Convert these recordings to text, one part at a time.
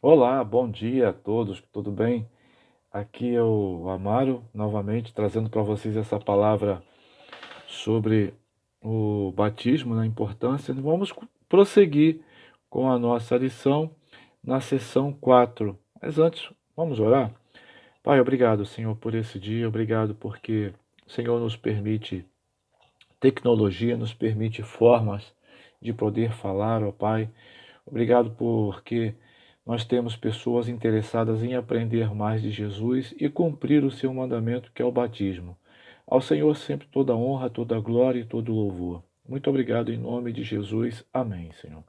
Olá, bom dia a todos, tudo bem? Aqui é o Amaro, novamente trazendo para vocês essa palavra sobre o batismo, na importância. Vamos prosseguir com a nossa lição na sessão 4. Mas antes, vamos orar? Pai, obrigado, Senhor, por esse dia, obrigado porque o Senhor nos permite tecnologia, nos permite formas de poder falar, ó Pai. Obrigado porque nós temos pessoas interessadas em aprender mais de Jesus e cumprir o seu mandamento, que é o batismo. Ao Senhor sempre toda honra, toda glória e todo louvor. Muito obrigado em nome de Jesus. Amém, Senhor.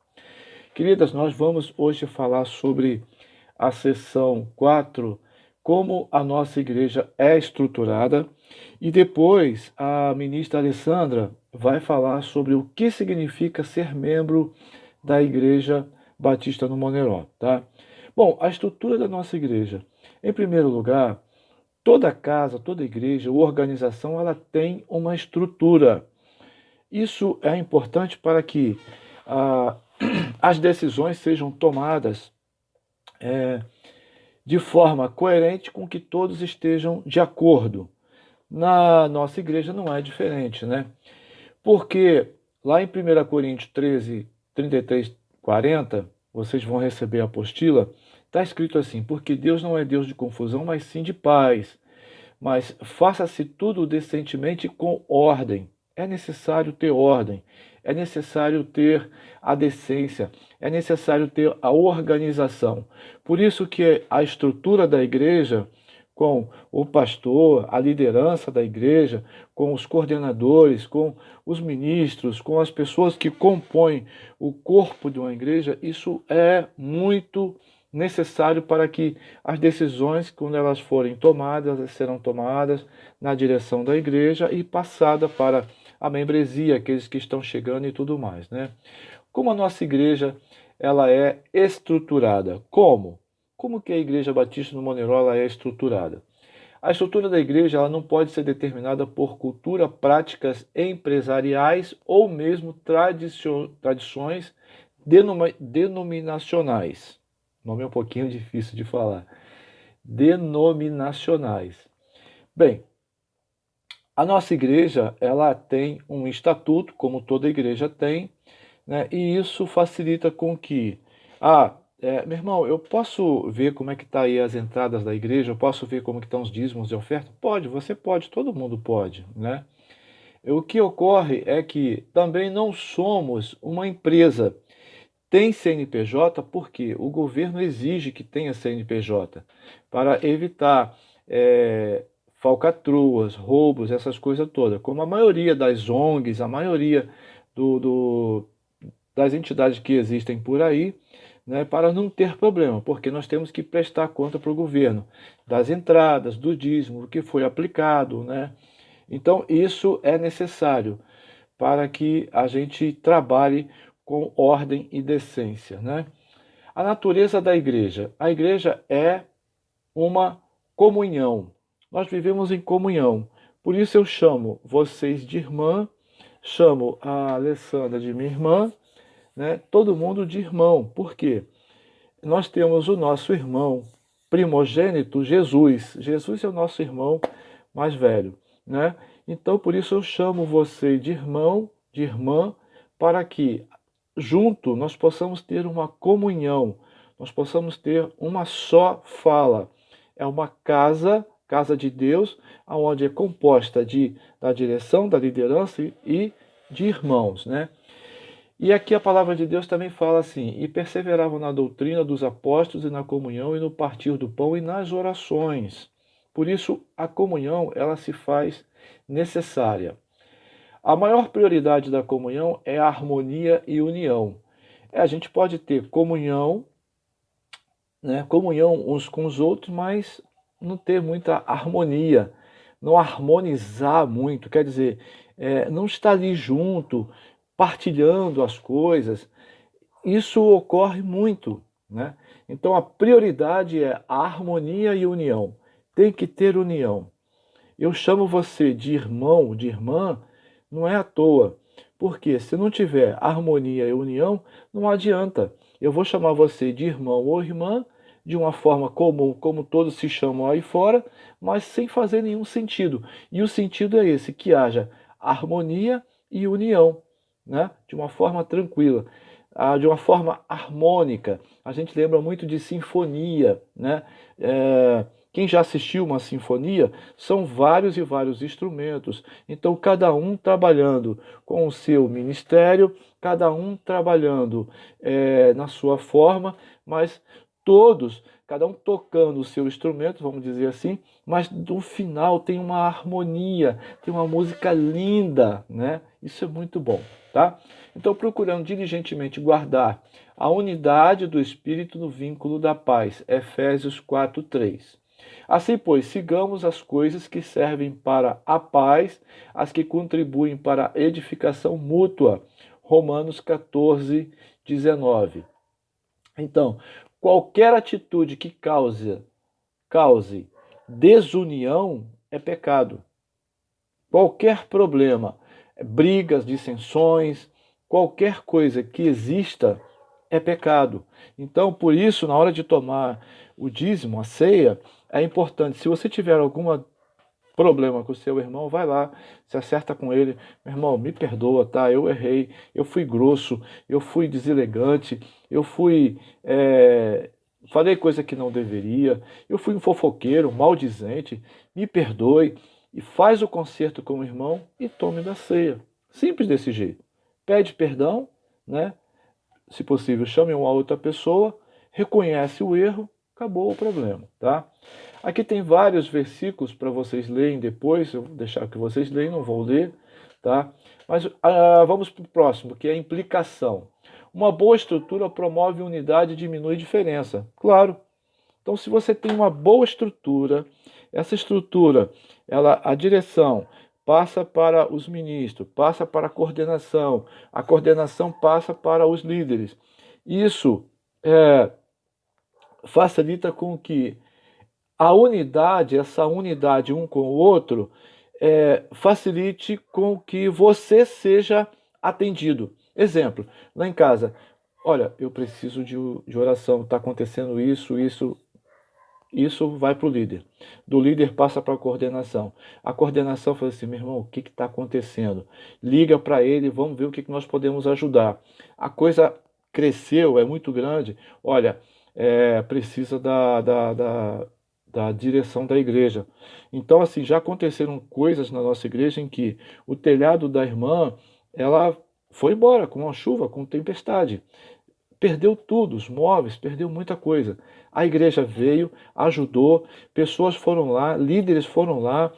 Queridas, nós vamos hoje falar sobre a sessão 4, como a nossa igreja é estruturada, e depois a ministra Alessandra vai falar sobre o que significa ser membro da Igreja Batista no Moneró, tá? Bom, a estrutura da nossa igreja. Em primeiro lugar, toda casa, toda igreja ou organização, ela tem uma estrutura. Isso é importante para que ah, as decisões sejam tomadas de forma coerente com que todos estejam de acordo. Na nossa igreja não é diferente, né? Porque lá em 1 Coríntios 13, 33, 40, vocês vão receber a apostila, está escrito assim: porque Deus não é Deus de confusão, mas sim de paz. Mas faça-se tudo decentemente com ordem. É necessário ter ordem, é necessário ter a decência, é necessário ter a organização. Por isso que a estrutura da igreja, com o pastor, a liderança da igreja, com os coordenadores, com os ministros, com as pessoas que compõem o corpo de uma igreja, isso é muito necessário para que as decisões, quando elas forem tomadas, elas serão tomadas na direção da igreja e passada para a membresia, aqueles que estão chegando e tudo mais, né? Como a nossa igreja ela é estruturada? Como? Como que a Igreja Batista no Moneró ela é estruturada? A estrutura da igreja ela não pode ser determinada por cultura, práticas empresariais ou mesmo tradições denominacionais. O nome é um pouquinho difícil de falar. Denominacionais. Bem, a nossa igreja ela tem um estatuto, como toda igreja tem, né? E isso facilita com que, meu irmão, eu posso ver como é que está aí as entradas da igreja, eu posso ver como que estão os dízimos de oferta? Pode, você pode, todo mundo pode, né? O que ocorre é que também não somos uma empresa. Tem CNPJ porque o governo exige que tenha CNPJ para evitar falcatruas, roubos, essas coisas todas. Como a maioria das ONGs, a maioria do das entidades que existem por aí, né, para não ter problema, porque nós temos que prestar conta para o governo das entradas, do dízimo, o que foi aplicado, né? Então, isso é necessário para que a gente trabalhe com ordem e decência, né? A natureza da igreja. A igreja é uma comunhão. Nós vivemos em comunhão. Por isso eu chamo vocês de irmã, chamo a Alessandra de minha irmã, né? Todo mundo de irmão. Por quê? Nós temos o nosso irmão primogênito, Jesus. Jesus é o nosso irmão mais velho, né? Então, por isso eu chamo você de irmão, de irmã, para que junto nós possamos ter uma comunhão, nós possamos ter uma só fala. É uma casa, casa de Deus, onde é composta da direção, da liderança e de irmãos, né? E aqui a palavra de Deus também fala assim: e perseveravam na doutrina dos apóstolos e na comunhão e no partir do pão e nas orações. Por isso, a comunhão ela se faz necessária. A maior prioridade da comunhão é a harmonia e união. A gente pode ter comunhão, né, comunhão uns com os outros, mas não ter muita harmonia, não harmonizar muito, quer dizer, não estar ali junto, partilhando as coisas. Isso ocorre muito, né? Então a prioridade é a harmonia e união. Tem que ter união. Eu chamo você de irmão, de irmã, não é à toa. Porque se não tiver harmonia e união, não adianta. Eu vou chamar você de irmão ou irmã, de uma forma comum, como todos se chamam aí fora, mas sem fazer nenhum sentido. E o sentido é esse, que haja harmonia e união, né? De uma forma tranquila, de uma forma harmônica. A gente lembra muito de sinfonia, né? Quem já assistiu uma sinfonia, são vários e vários instrumentos. Então, cada um trabalhando com o seu ministério, cada um trabalhando na sua forma, mas todos, cada um tocando o seu instrumento, vamos dizer assim, mas no final tem uma harmonia, tem uma música linda, né? Isso é muito bom, tá? Então, procurando diligentemente guardar a unidade do Espírito no vínculo da paz. Efésios 4:3. Assim, pois, sigamos as coisas que servem para a paz, as que contribuem para a edificação mútua. Romanos 14:19. Então, qualquer atitude que cause desunião é pecado. Qualquer problema, brigas, dissensões, qualquer coisa que exista é pecado. Então, por isso, na hora de tomar o dízimo, a ceia, é importante. Se você tiver algum problema com o seu irmão, vai lá, se acerta com ele. Meu irmão, me perdoa, tá? Eu errei, eu fui grosso, eu fui deselegante, eu fui. Falei coisa que não deveria, eu fui um fofoqueiro, um maldizente, me perdoe. E faz o concerto com o irmão e tome da ceia. Simples desse jeito. Pede perdão, né? Se possível, chame uma outra pessoa, reconhece o erro, acabou o problema, tá? Aqui tem vários versículos para vocês lerem depois, eu vou deixar que vocês leiam, não vou ler, tá? Mas vamos para o próximo, que é a implicação. Uma boa estrutura promove unidade e diminui diferença. Claro. Então, se você tem uma boa estrutura, essa estrutura, a direção passa para os ministros, passa para a coordenação passa para os líderes. Isso facilita com que a unidade, essa unidade um com o outro, facilite com que você seja atendido. Exemplo, lá em casa, olha, eu preciso de oração, está acontecendo isso vai para o líder. Do líder passa para a coordenação. A coordenação fala assim, meu irmão, o que está acontecendo? Liga para ele, vamos ver o que nós podemos ajudar. A coisa cresceu, é muito grande. Olha, precisa da direção da igreja. Então, assim, já aconteceram coisas na nossa igreja em que o telhado da irmã, ela foi embora com uma chuva, com tempestade. Perdeu tudo, os móveis, perdeu muita coisa. A igreja veio, ajudou, pessoas foram lá, líderes foram lá,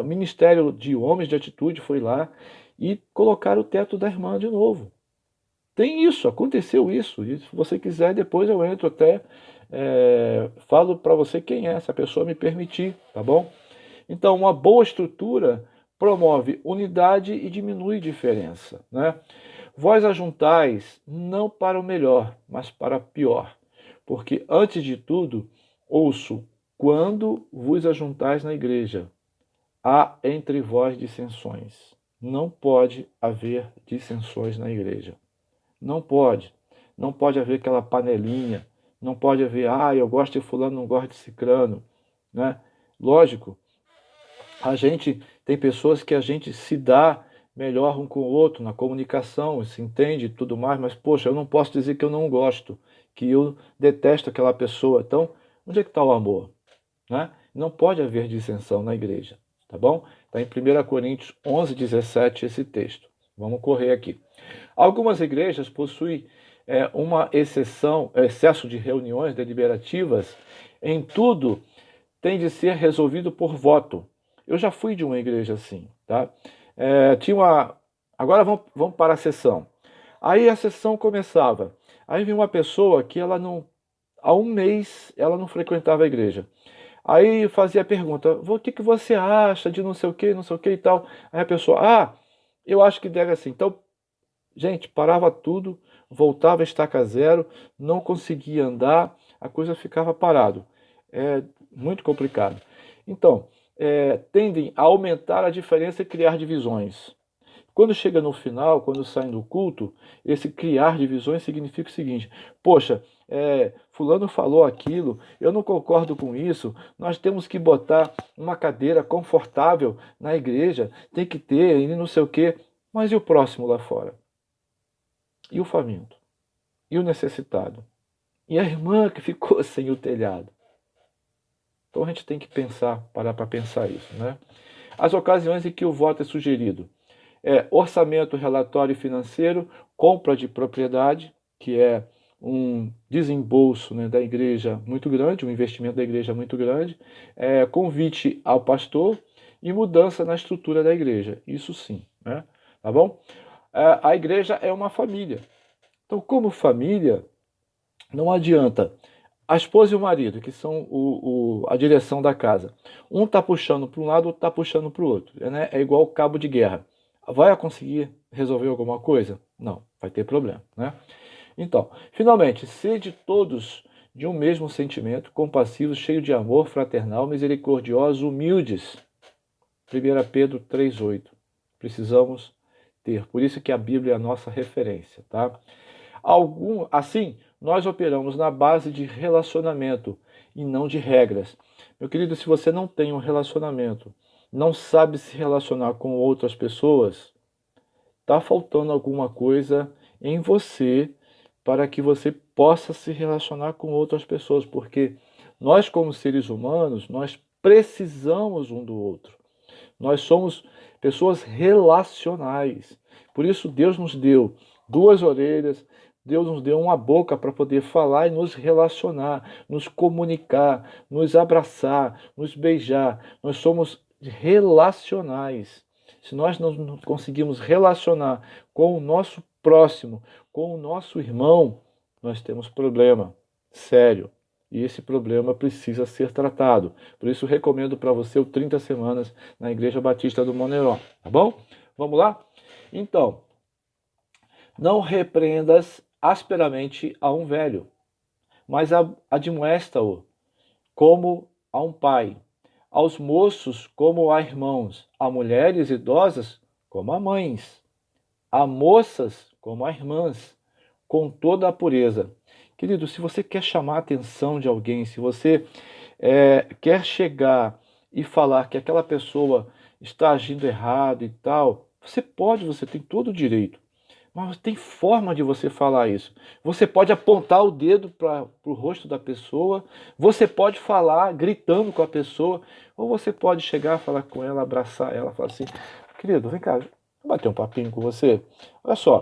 o Ministério de Homens de Atitude foi lá e colocaram o teto da irmã de novo. Tem isso, aconteceu isso. E se você quiser, depois eu entro até, falo para você quem é, se a pessoa me permitir, tá bom? Então, uma boa estrutura promove unidade e diminui diferença, né? Vós ajuntais não para o melhor, mas para pior. Porque, antes de tudo, ouço, quando vos ajuntais na igreja, há entre vós dissensões. Não pode haver dissensões na igreja. Não pode. Não pode haver aquela panelinha. Não pode haver, eu gosto de fulano, não gosto de cicrano, né? Lógico, a gente tem pessoas que a gente se dá melhor um com o outro na comunicação, se entende e tudo mais, mas poxa, eu não posso dizer que eu não gosto, que eu detesto aquela pessoa. Então, onde é que está o amor? Né? Não pode haver dissensão na igreja, tá bom? Está em 1 Coríntios 11:17 esse texto. Vamos correr aqui. Algumas igrejas possuem uma excesso de reuniões deliberativas. Em tudo tem de ser resolvido por voto. Eu já fui de uma igreja assim, tá? Agora vamos para a sessão. Aí a sessão começava. Aí vinha uma pessoa que ela não, há um mês ela não frequentava a igreja. Aí fazia a pergunta, o que você acha de não sei o que e tal. Aí a pessoa, eu acho que deve assim. Então, gente, parava tudo, voltava a estaca zero, não conseguia andar, a coisa ficava parado. É muito complicado. Então, tendem a aumentar a diferença e criar divisões. Quando chega no final, quando saem do culto, esse criar divisões significa o seguinte: poxa, fulano falou aquilo, eu não concordo com isso, nós temos que botar uma cadeira confortável na igreja, tem que ter, e não sei o quê. Mas e o próximo lá fora? E o faminto? E o necessitado? E a irmã que ficou sem o telhado? Então a gente tem que parar para pensar isso, né? As ocasiões em que o voto é sugerido orçamento, relatório financeiro, compra de propriedade, que é um desembolso, né, da igreja muito grande, um investimento da igreja muito grande, convite ao pastor e mudança na estrutura da igreja. Isso sim, né? Tá bom? A igreja é uma família. Então, como família, não adianta a esposa e o marido, que são a direção da casa. Um está puxando para um lado, outro está puxando para o outro. Né? É igual cabo de guerra. Vai conseguir resolver alguma coisa? Não, vai ter problema. Né? Então, finalmente, sede todos de um mesmo sentimento, compassivos, cheios de amor fraternal, misericordiosos, humildes. 1 Pedro 3,8. Precisamos ter. Por isso que a Bíblia é a nossa referência. Tá? Assim, nós operamos na base de relacionamento e não de regras. Meu querido, se você não tem um relacionamento, não sabe se relacionar com outras pessoas, está faltando alguma coisa em você para que você possa se relacionar com outras pessoas, porque nós, como seres humanos, nós precisamos um do outro. Nós somos pessoas relacionais. Por isso Deus nos deu duas orelhas, Deus nos deu uma boca para poder falar e nos relacionar, nos comunicar, nos abraçar, nos beijar. Nós somos relacionais. Se nós não conseguimos relacionar com o nosso próximo, com o nosso irmão, nós temos problema sério. E esse problema precisa ser tratado. Por isso, recomendo para você o 30 Semanas na Igreja Batista do Moneró. Tá bom? Vamos lá? Então, não repreendas asperamente a um velho, mas admoesta-o como a um pai, aos moços como a irmãos, a mulheres idosas como a mães, a moças como a irmãs, com toda a pureza. Querido, se você quer chamar a atenção de alguém, se você quer chegar e falar que aquela pessoa está agindo errado e tal, você tem todo o direito. Mas tem forma de você falar isso. Você pode apontar o dedo para o rosto da pessoa, você pode falar gritando com a pessoa, ou você pode chegar, falar com ela, abraçar ela, falar assim: querido, vem cá, vou bater um papinho com você. Olha só,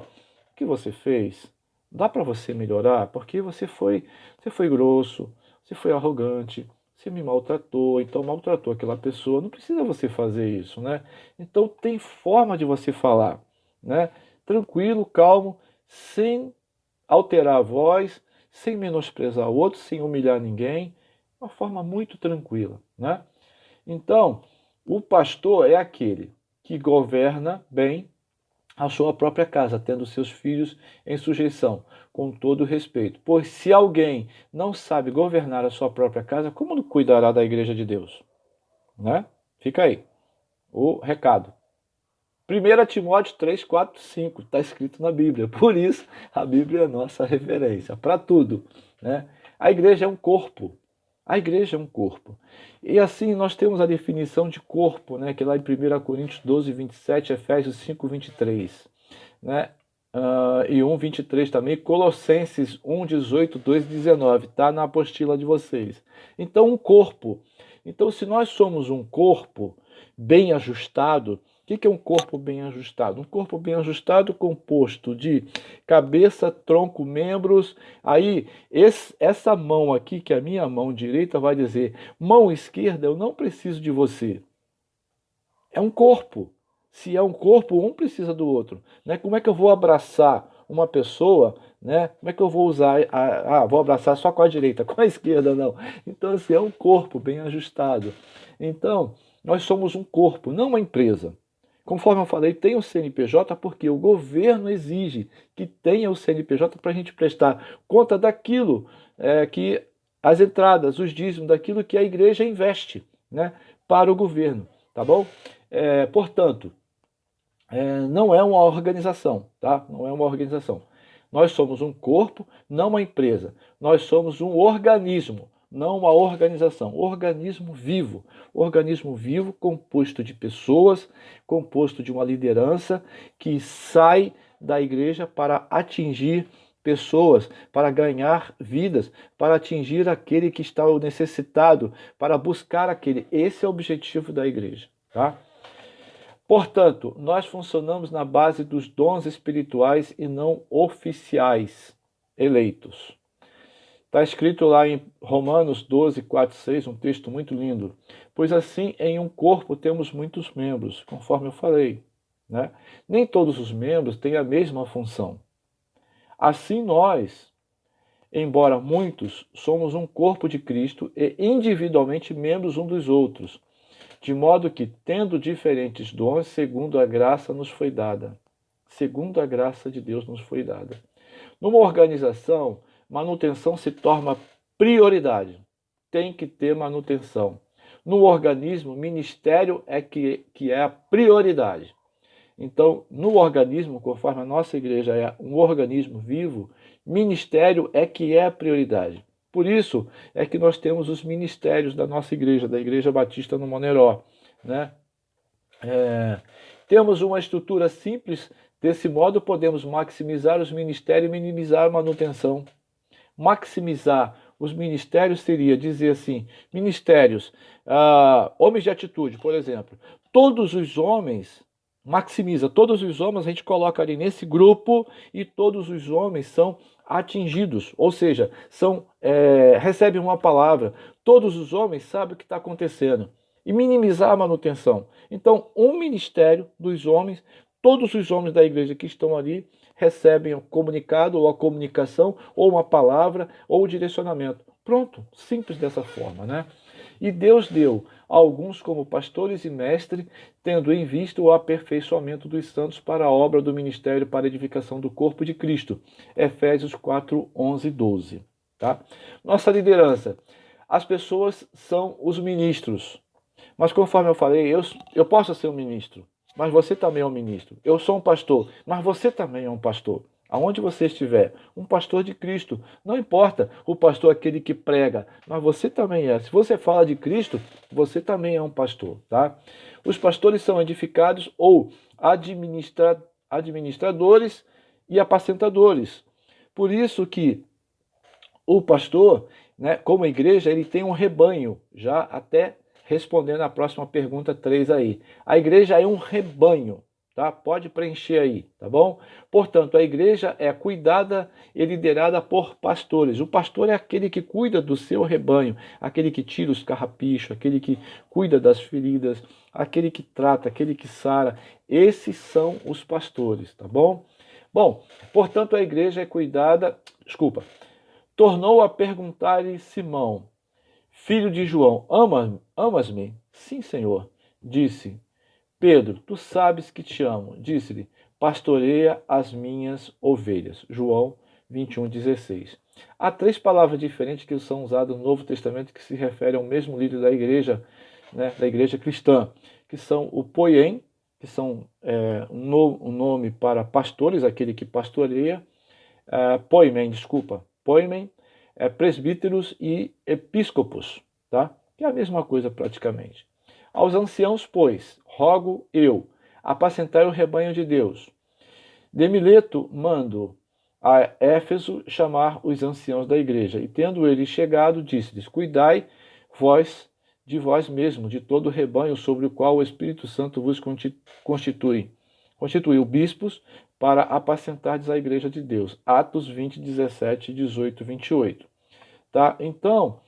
o que você fez? Dá para você melhorar? Porque você foi grosso, você foi arrogante, você me maltratou, então maltratou aquela pessoa. Não precisa você fazer isso, né? Então tem forma de você falar, né? Tranquilo, calmo, sem alterar a voz, sem menosprezar o outro, sem humilhar ninguém, uma forma muito tranquila, né? Então, o pastor é aquele que governa bem a sua própria casa, tendo seus filhos em sujeição, com todo respeito. Pois se alguém não sabe governar a sua própria casa, como cuidará da igreja de Deus? Né? Fica aí o recado. 1 Timóteo 3, 4, 5, está escrito na Bíblia. Por isso, a Bíblia é a nossa referência para tudo. Né? A igreja é um corpo. A igreja é um corpo. E assim nós temos a definição de corpo, né, que é lá em 1 Coríntios 12, 27, Efésios 5, 23. Né? E 1, 23 também, Colossenses 1, 18, 2, 19. Está na apostila de vocês. Então, um corpo. Então, se nós somos um corpo bem ajustado, o que é um corpo bem ajustado? Um corpo bem ajustado composto de cabeça, tronco, membros. Aí, essa mão aqui, que é a minha mão direita, vai dizer: mão esquerda, eu não preciso de você. É um corpo. Se é um corpo, um precisa do outro. Né? Como é que eu vou abraçar uma pessoa? Né? Como é que eu vou usar? Vou abraçar só com a direita, com a esquerda não. Então, assim, é um corpo bem ajustado. Então, nós somos um corpo, não uma empresa. Conforme eu falei, tem o CNPJ porque o governo exige que tenha o CNPJ para a gente prestar conta daquilo que as entradas, os dízimos, daquilo que a igreja investe, né, para o governo, tá bom? Portanto, não é uma organização, tá? Não é uma organização. Nós somos um corpo, não uma empresa. Nós somos um organismo, não uma organização. Organismo vivo composto de pessoas, composto de uma liderança que sai da igreja para atingir pessoas, para ganhar vidas, para atingir aquele que está necessitado, para buscar aquele. Esse é o objetivo da igreja, tá? Portanto, nós funcionamos na base dos dons espirituais e não oficiais eleitos. Está escrito lá em Romanos 12, 4, 6, um texto muito lindo. Pois assim, em um corpo temos muitos membros, conforme eu falei, né? Nem todos os membros têm a mesma função. Assim nós, embora muitos, somos um corpo de Cristo e individualmente membros um dos outros, de modo que, tendo diferentes dons, segundo a graça nos foi dada. Segundo a graça de Deus nos foi dada. Numa organização, manutenção se torna prioridade. Tem que ter manutenção. No organismo, ministério é que é a prioridade. Então, no organismo, conforme a nossa igreja é um organismo vivo, ministério é que é a prioridade. Por isso é que nós temos os ministérios da nossa igreja, da Igreja Batista no Moneró, né? Temos uma estrutura simples, desse modo podemos maximizar os ministérios e minimizar a manutenção. Maximizar os ministérios seria dizer assim, ministérios, homens de atitude, por exemplo. Todos os homens, maximiza, todos os homens a gente coloca ali nesse grupo e todos os homens são atingidos, ou seja, recebem uma palavra, todos os homens sabem o que está acontecendo e minimizar a manutenção. Então, um ministério dos homens, todos os homens da igreja que estão ali recebem o comunicado ou a comunicação ou uma palavra ou o direcionamento. Pronto, simples dessa forma, né? E Deus deu a alguns como pastores e mestres, tendo em vista o aperfeiçoamento dos santos para a obra do ministério para a edificação do corpo de Cristo. Efésios 4, 11 e 12. Tá? Nossa liderança. As pessoas são os ministros. Mas conforme eu falei, eu posso ser um ministro, mas você também é um ministro. Eu sou um pastor, mas você também é um pastor. Aonde você estiver, um pastor de Cristo. Não importa o pastor aquele que prega, mas você também é. Se você fala de Cristo, você também é um pastor, tá? Os pastores são edificados ou administradores e apacentadores. Por isso que o pastor, né, como igreja, ele tem um rebanho, já até respondendo a próxima pergunta 3 aí. A igreja é um rebanho, tá? Pode preencher aí, tá bom? Portanto, a igreja é cuidada e liderada por pastores. O pastor é aquele que cuida do seu rebanho, aquele que tira os carrapichos, aquele que cuida das feridas, aquele que trata, aquele que sara. Esses são os pastores, tá bom? Bom, portanto, a igreja é cuidada, tornou a perguntar-lhe Simão, filho de João, amas-me? Sim, Senhor. Disse, Pedro, tu sabes que te amo. Disse-lhe, pastoreia as minhas ovelhas. João 21:16. Há 3 palavras diferentes que são usadas no Novo Testamento que se referem ao mesmo líder da igreja, né, da igreja cristã, que são o poiem, que são um nome para pastores, aquele que pastoreia, poimen, presbíteros e episcopos, tá? Que é a mesma coisa praticamente. Aos anciãos, pois, rogo eu, apacentai o rebanho de Deus. De Mileto mando a Éfeso chamar os anciãos da igreja, e tendo ele chegado, disse-lhes, cuidai de vós mesmo, de todo o rebanho sobre o qual o Espírito Santo vos constituiu bispos para apacentardes a igreja de Deus. Atos 20, 17, 18, 28. Tá? Então,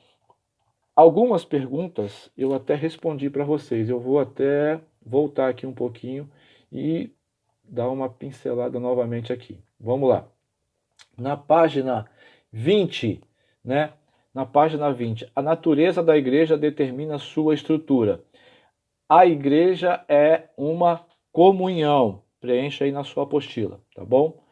algumas perguntas eu até respondi para vocês. Eu vou até voltar aqui um pouquinho e dar uma pincelada novamente aqui. Vamos lá. Na página 20, né? Na página 20, a natureza da igreja determina sua estrutura. A igreja é uma comunhão. Preencha aí na sua apostila, tá bom?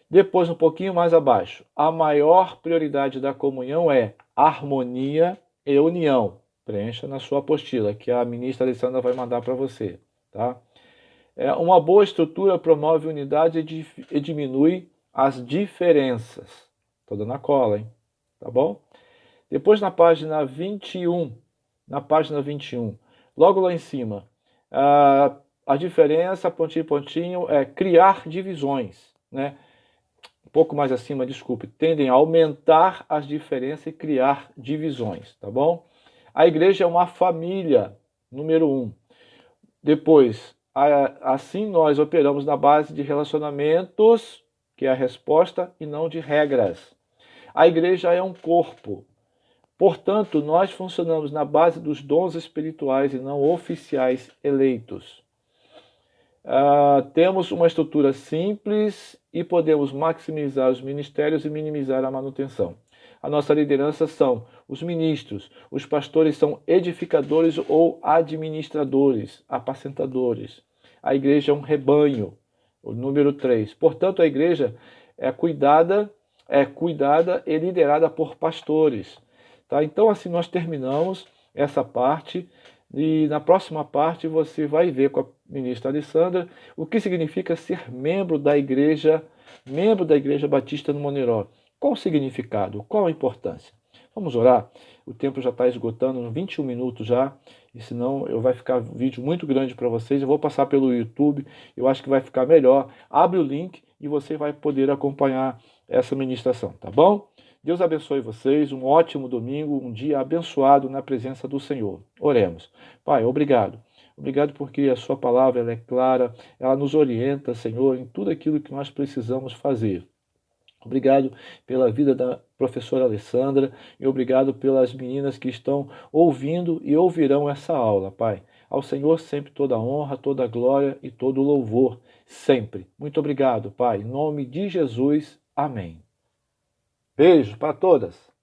Depois, um pouquinho mais abaixo, a maior prioridade da comunhão é harmonia e união. Preencha na sua apostila, que a ministra Alessandra vai mandar para você, tá? Uma boa estrutura promove unidade e diminui as diferenças. Estou dando a cola, hein? Tá bom? Depois na página 21, logo lá em cima, a diferença, pontinho, pontinho, é criar divisões, né? Um pouco mais acima, desculpe, tendem a aumentar as diferenças e criar divisões, tá bom? A igreja é uma família, número 1. Depois, assim nós operamos na base de relacionamentos, que é a resposta, e não de regras. A igreja é um corpo. Portanto, nós funcionamos na base dos dons espirituais e não oficiais eleitos. Temos uma estrutura simples e podemos maximizar os ministérios e minimizar a manutenção. A nossa liderança são os ministros, os pastores são edificadores ou administradores, apacentadores. A igreja é um rebanho, o número 3. Portanto, a igreja é cuidada e liderada por pastores. Tá? Então, assim nós terminamos essa parte. E na próxima parte você vai ver com a ministra Alessandra o que significa ser membro da Igreja Batista no Moneró. Qual o significado? Qual a importância? Vamos orar? O tempo já está esgotando, 21 minutos já, e senão vai ficar um vídeo muito grande para vocês. Eu vou passar pelo YouTube, eu acho que vai ficar melhor. Abre o link e você vai poder acompanhar essa ministração, tá bom? Deus abençoe vocês, um ótimo domingo, um dia abençoado na presença do Senhor. Oremos. Pai, obrigado. Obrigado porque a sua palavra ela é clara, ela nos orienta, Senhor, em tudo aquilo que nós precisamos fazer. Obrigado pela vida da professora Alessandra e obrigado pelas meninas que estão ouvindo e ouvirão essa aula, Pai. Ao Senhor sempre toda a honra, toda a glória e todo o louvor, sempre. Muito obrigado, Pai. Em nome de Jesus, amém. Beijo para todas.